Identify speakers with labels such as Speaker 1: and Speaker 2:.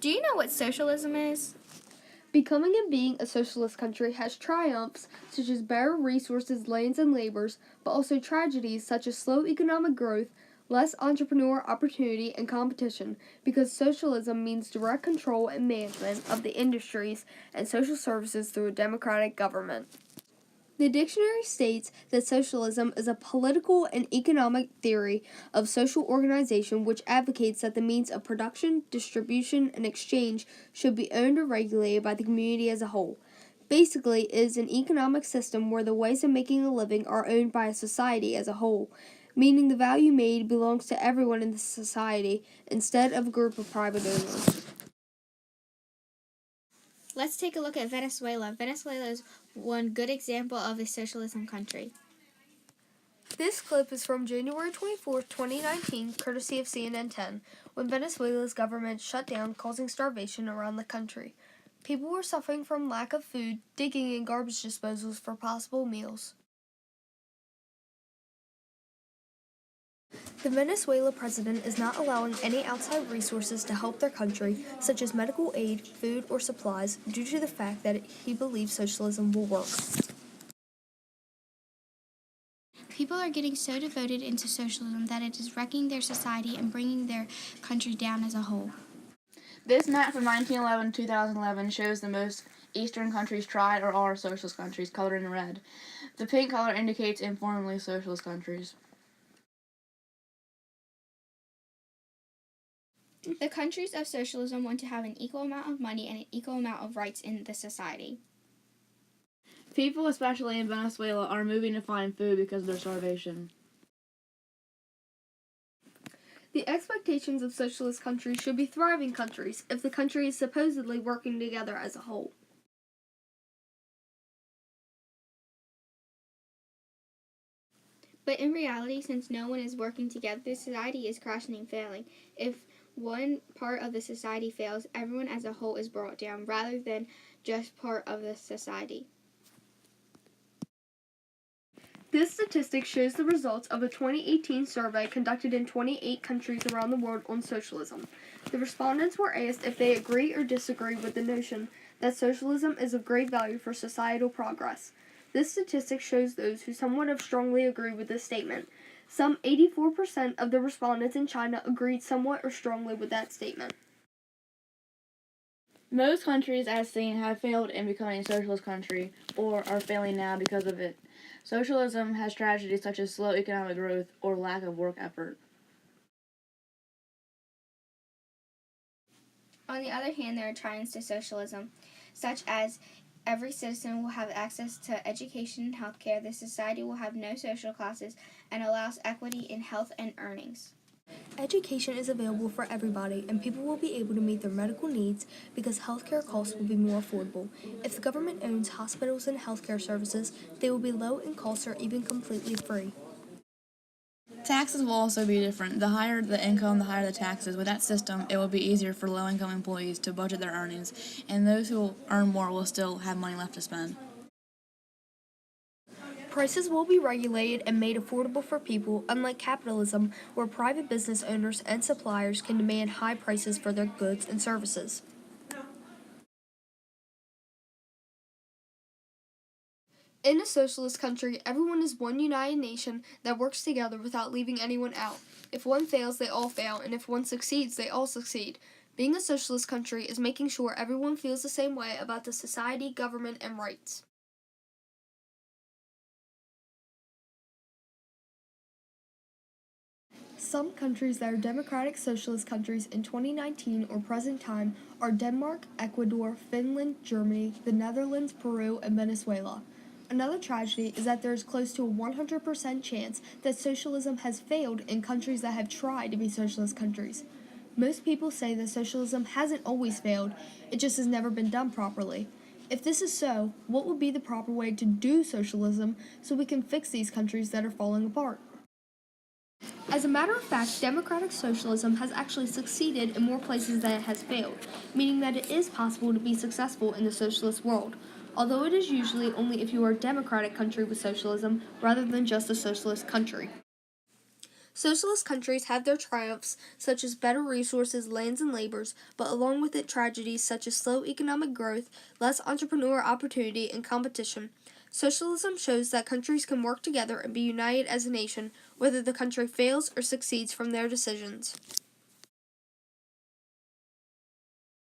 Speaker 1: Do you know what socialism is?
Speaker 2: Becoming and being a socialist country has triumphs such as better resources, lands, and labors, but also tragedies such as slow economic growth, less entrepreneur opportunity and competition, because socialism means direct control and management of the industries and social services through a democratic government. The dictionary states that socialism is a political and economic theory of social organization which advocates that the means of production, distribution, and exchange should be owned or regulated by the community as a whole. Basically, it is an economic system where the ways of making a living are owned by a society as a whole, meaning the value made belongs to everyone in the society instead of a group of private owners.
Speaker 1: Let's take a look at Venezuela. Venezuela is one good example of a socialism country.
Speaker 2: This clip is from January 24, 2019, courtesy of CNN 10, when Venezuela's government shut down, causing starvation around the country. People were suffering from lack of food, digging in garbage disposals for possible meals. The Venezuela president is not allowing any outside resources to help their country, such as medical aid, food, or supplies, due to the fact that he believes socialism will work.
Speaker 1: People are getting so devoted into socialism that it is wrecking their society and bringing their country down as a whole.
Speaker 3: This map from 1911-2011 shows the most Eastern countries tried or are socialist countries, colored in red. The pink color indicates informally socialist countries.
Speaker 1: The countries of socialism want to have an equal amount of money and an equal amount of rights in the society.
Speaker 3: People, especially in Venezuela, are moving to find food because of their starvation.
Speaker 2: The expectations of socialist countries should be thriving countries if the country is supposedly working together as a whole.
Speaker 1: But in reality, since no one is working together, the society is crashing and failing. If one part of the society fails, everyone as a whole is brought down, rather than just part of the society.
Speaker 2: This statistic shows the results of a 2018 survey conducted in 28 countries around the world on socialism. The respondents were asked if they agree or disagree with the notion that socialism is of great value for societal progress. This statistic shows those who somewhat strongly agree with this statement. Some 84% of the respondents in China agreed somewhat or strongly with that statement.
Speaker 3: Most countries, as seen, have failed in becoming a socialist country, or are failing now because of it. Socialism has tragedies such as slow economic growth or lack of work effort.
Speaker 1: On the other hand, there are triumphs to socialism, such as every citizen will have access to education and health care, the society will have no social classes, and allows equity in health and earnings.
Speaker 2: Education is available for everybody, and people will be able to meet their medical needs because healthcare costs will be more affordable. If the government owns hospitals and healthcare services, they will be low in cost or even completely free.
Speaker 3: Taxes will also be different. The higher the income, the higher the taxes. With that system, it will be easier for low-income employees to budget their earnings, and those who earn more will still have money left to spend.
Speaker 2: Prices will be regulated and made affordable for people, unlike capitalism, where private business owners and suppliers can demand high prices for their goods and services. In a socialist country, everyone is one united nation that works together without leaving anyone out. If one fails, they all fail, and if one succeeds, they all succeed. Being a socialist country is making sure everyone feels the same way about the society, government, and rights. Some countries that are democratic socialist countries in 2019 or present time are Denmark, Ecuador, Finland, Germany, the Netherlands, Peru, and Venezuela. Another tragedy is that there is close to a 100% chance that socialism has failed in countries that have tried to be socialist countries. Most people say that socialism hasn't always failed, it just has never been done properly. If this is so, what would be the proper way to do socialism so we can fix these countries that are falling apart? As a matter of fact, democratic socialism has actually succeeded in more places than it has failed, meaning that it is possible to be successful in the socialist world, although it is usually only if you are a democratic country with socialism rather than just a socialist country. Socialist countries have their triumphs, such as better resources, lands, and labors, but along with it tragedies such as slow economic growth, less entrepreneur opportunity, and competition. Socialism shows that countries can work together and be united as a nation, whether the country fails or succeeds from their decisions.